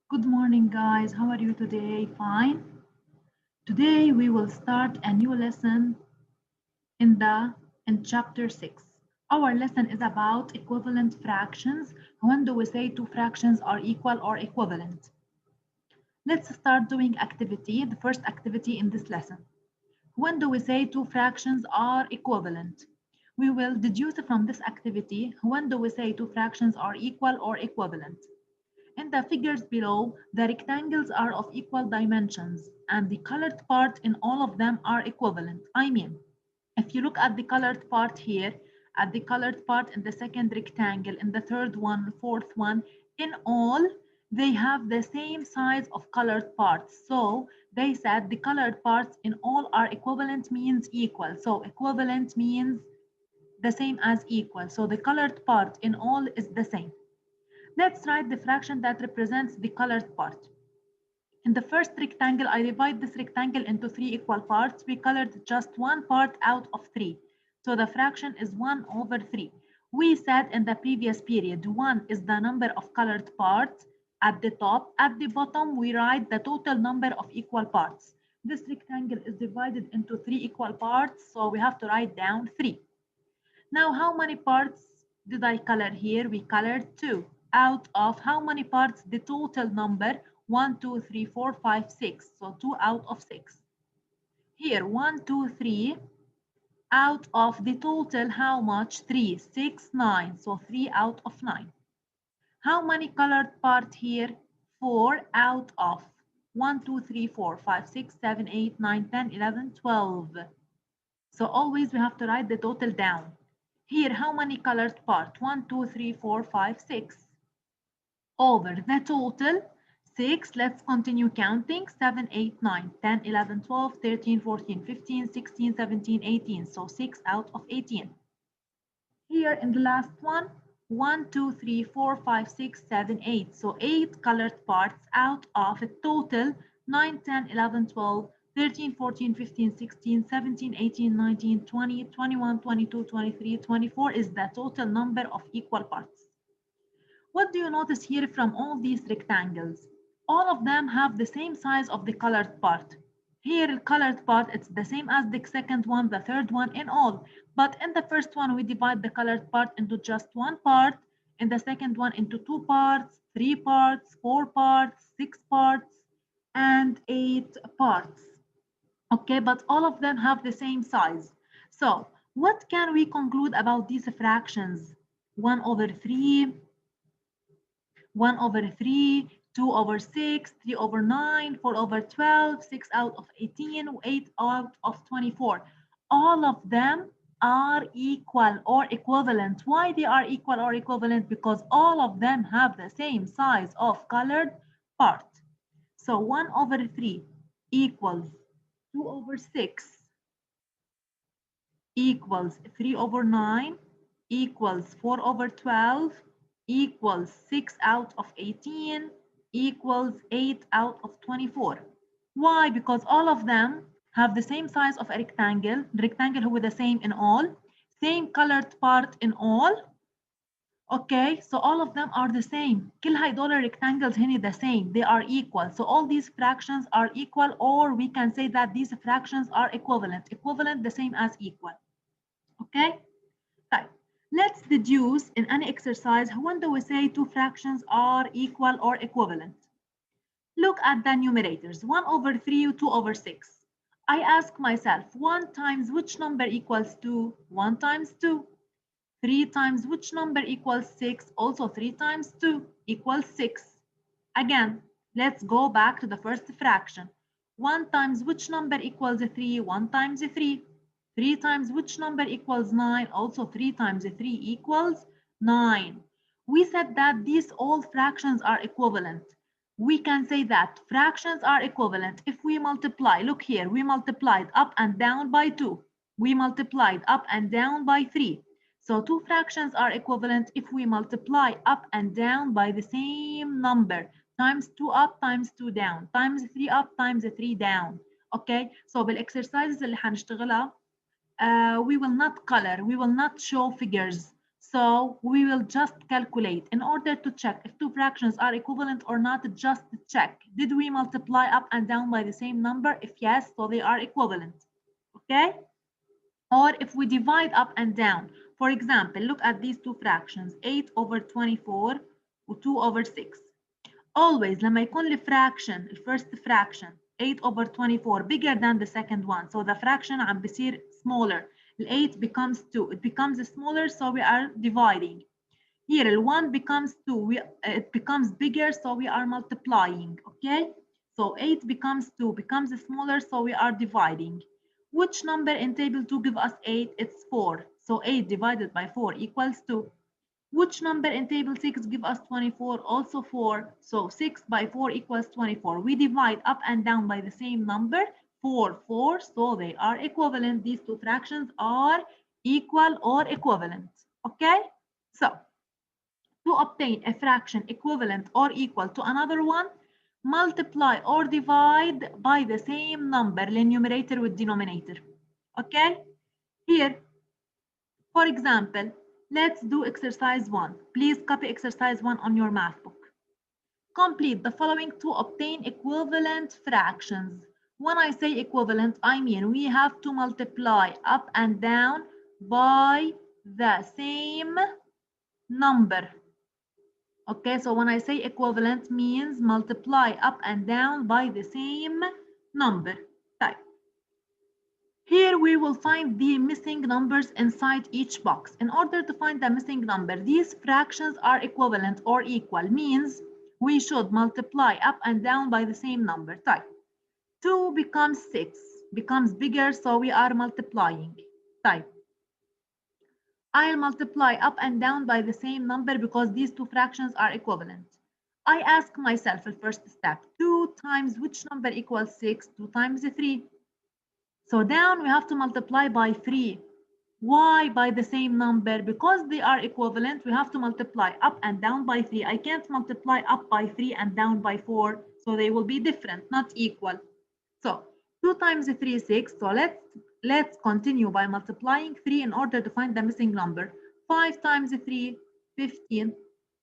Good morning, guys. How are you today? Fine. Today we will start a new lesson in chapter 6. Our lesson is about equivalent fractions. When do we say two fractions are equal or equivalent? Let's start doing activity, the first activity in this lesson. When do we say two fractions are equivalent? We will deduce from this activity when do we say two fractions are equal or equivalent. In the figures below, the rectangles are of equal dimensions and the colored part in all of them are equivalent. I mean, if you look at the colored part here, at the colored part in the second rectangle, in the third one, fourth one, in all, they have the same size of colored parts. So they said the colored parts in all are equivalent means equal. So equivalent means the same as equal. So the colored part in all is the same. Let's write the fraction that represents the colored part. In the first rectangle, I divide this rectangle into three equal parts. We colored just one part out of three. So the fraction is 1 over 3. We said in the previous period, 1 is the number of colored parts at the top. At the bottom, we write the total number of equal parts. This rectangle is divided into three equal parts, so we have to write down 3. Now, how many parts did I color here? We colored 2. Out of how many parts? The total number 1, 2, 3, 4, 5, 6. So 2 out of 6. Here 1, 2, 3. Out of the total how much? 3, 6, 9. So 3 out of 9. How many colored part here? 4 out of 1, 2, 3, 4, 5, 6, 7, 8, 9, 10, 11, 12. So always we have to write the total down. Here, how many colored part? 1, 2, 3, 4, 5, 6. Over the total, 6. Let's continue counting. 7, 8, 9, 10, 11, 12, 13, 14, 15, 16, 17, 18. So 6 out of 18. Here in the last one, 1, 2, 3, 4, 5, 6, 7, 8. So 8 colored parts out of a total 9, 10, 11, 12, 13, 14, 15, 16, 17, 18, 19, 20, 21, 22, 23, 24 is the total number of equal parts. What do you notice here from all these rectangles? All of them have the same size of the colored part. Here, the colored part, it's the same as the second one, the third one, in all. But in the first one, we divide the colored part into just one part. In the second one, into 2 parts, 3 parts, 4 parts, 6 parts, and 8 parts. Okay, but all of them have the same size. So, what can we conclude about these fractions? 1 over 3, 1 over 3, 2 over 6, 3 over 9, 4 over 12, 6 out of 18, 8 out of 24. All of them are equal or equivalent. Why they are equal or equivalent? Because all of them have the same size of colored part. So 1 over 3 equals 2 over 6 equals 3 over 9 equals 4 over 12 equals 6 out of 18 equals 8 out of 24. Why? Because all of them have the same size of a rectangle. The rectangle هو the same in all, same colored part in all. Okay, so all of them are the same. كل هيدول rectangles هني the same. They are equal. So all these fractions are equal, or we can say that these fractions are equivalent. Equivalent, the same as equal. Okay? Right. Let's deduce in any exercise when do we say two fractions are equal or equivalent. Look at the numerators. 1 over 3, 2 over 6. I ask myself, 1 times which number equals 2? 1 times 2. 3 times which number equals 6? Also 3 times 2 equals 6. Again, let's go back to the first fraction. 1 times which number equals 3? 1 times 3. 3 times which number equals 9? Also 3 times 3 equals 9. We said that these all fractions are equivalent. We can say that fractions are equivalent if we multiply. Look here, we multiplied up and down by 2. We multiplied up and down by 3. So two fractions are equivalent if we multiply up and down by the same number. Times 2 up times 2 down times 3 up times 3 down. Okay, so بالاكسرسايزز اللي حنشتغلها we will not color, we will not show figures, So we will just calculate in order to check if two fractions are equivalent or not. Just check, did we multiply up and down by the same number? If yes, so they are equivalent. Okay, or if we divide up and down, for example, look at these two fractions, 8 over 24 و 2 over 6. Always لما يكون الفراكشن الفيرست fraction 8 over 24 bigger than the second one, so the fraction عم بصير smaller. ال 8 becomes 2, it becomes smaller, so we are dividing. Here ال 1 becomes 2, it becomes bigger, so we are multiplying. Okay, so 8 becomes 2, becomes smaller, so we are dividing. Which number in table 2 give us 8? It's 4. So 8 divided by 4 equals 2. Which number in table 6 give us 24? Also 4. So 6 by 4 equals 24. We divide up and down by the same number, 4, 4. So they are equivalent. These two fractions are equal or equivalent. Okay? So to obtain a fraction equivalent or equal to another one, multiply or divide by the same number, the numerator with denominator. Okay? Here, for example, let's do exercise 1. Please copy exercise 1 on your math book. Complete the following to obtain equivalent fractions. When I say equivalent, I mean we have to multiply up and down by the same number. Okay, so when I say equivalent means multiply up and down by the same number. Type. Here we will find the missing numbers inside each box. In order to find the missing number, these fractions are equivalent or equal, means we should multiply up and down by the same number. Type. 2 becomes 6, becomes bigger, so we are multiplying. Type. I'll multiply up and down by the same number because these two fractions are equivalent. I ask myself the first step, 2 times which number equals 6? 2 times 3. So down we have to multiply by 3. Why by the same number? Because they are equivalent, we have to multiply up and down by 3. I can't multiply up by 3 and down by 4, so they will be different, not equal. So 2 times 3 is 6. So let's continue by multiplying 3 in order to find the missing number. 5 times 3, 15.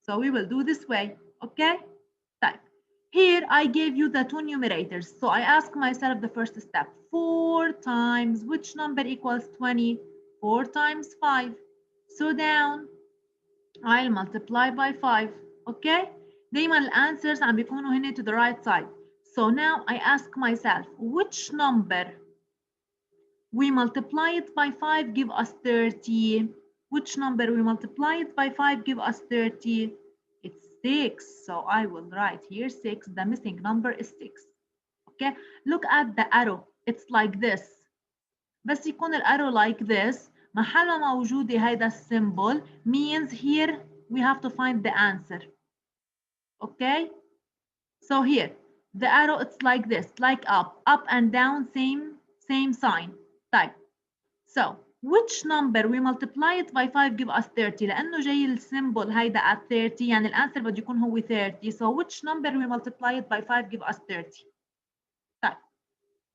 So we will do this way, okay? Type. Here I gave you the two numerators. So I ask myself the first step. 4 times which number equals 20? 4 times 5. So down I'll multiply by 5. Okay? دايما الانسرز عم بيكونوا هنا to the right side. So now I ask myself, which number we multiply it by 5 give us 30? Which number we multiply it by 5 give us 30? It's 6. So I will write here 6. The missing number is 6. Okay? Look at the arrow. It's like this. بس يكون الارrow like this محل ما موجودة هيدا السيمبل means here we have to find the answer. Okay? So here the arrow it's like this, like up and down, same sign. Type. So which number we multiply it by 5 give us 30 لأنه جاي السيمبل هيدا at 30 يعني الانسر بده يكون هو 30. So which number we multiply it by 5 give us 30. طيب.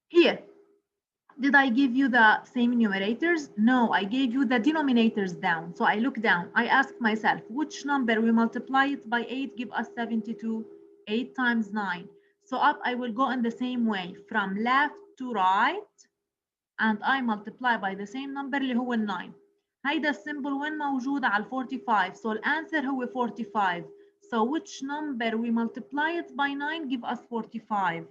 Here did I give you the same numerators? No, I gave you the denominators down. So I look down. I ask myself, which number we multiply it by 8 give us 72? 8 times 9. So up I will go in the same way from left to right and I multiply by the same number اللي هو 9. هيدا السيمبل وين موجود على 45. So الانسر هو 45. So which number we multiply it by 9 give us 45?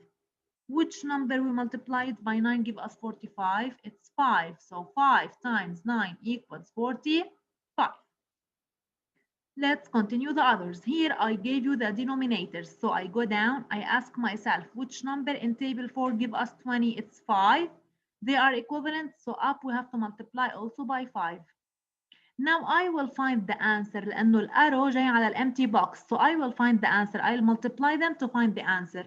Which number we multiply it by 9 give us 45? It's 5. So 5 times 9 equals 45. Let's continue the others. Here I gave you the denominators. So I go down, I ask myself, which number in table 4 give us 20? It's 5. They are equivalent, so up we have to multiply also by 5. Now I will find the answer لأنه الارrow جاي على الempty box. So I will find the answer. I'll multiply them to find the answer.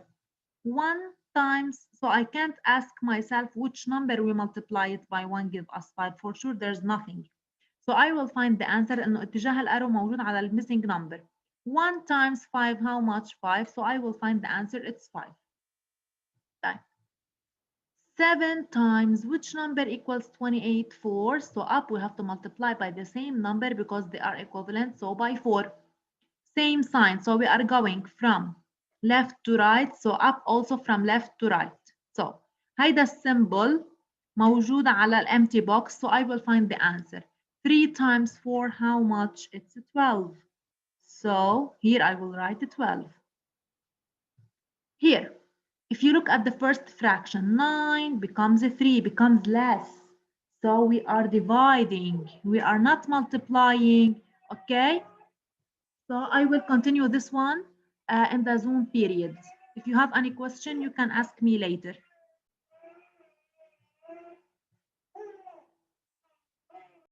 1 times, so I can't ask myself which number we multiply it by 1 give us 5. For sure there's nothing. So I will find the answer انه اتجاه الارrow موجود على the missing number. 1 times 5 how much? 5. So I will find the answer. It's 5. طيب. 7 times which number equals 28? 4. So up we have to multiply by the same number because they are equivalent. So by 4. Same sign. So we are going from left to right. So up also from left to right. So هيدا السيمبل موجود على الempty box. So I will find the answer. 3 times 4, how much? It's 12. So here I will write 12. Here, if you look at the first fraction, 9 becomes 3, becomes less. So we are dividing. We are not multiplying. Okay? So I will continue this one in the Zoom period. If you have any question, you can ask me later.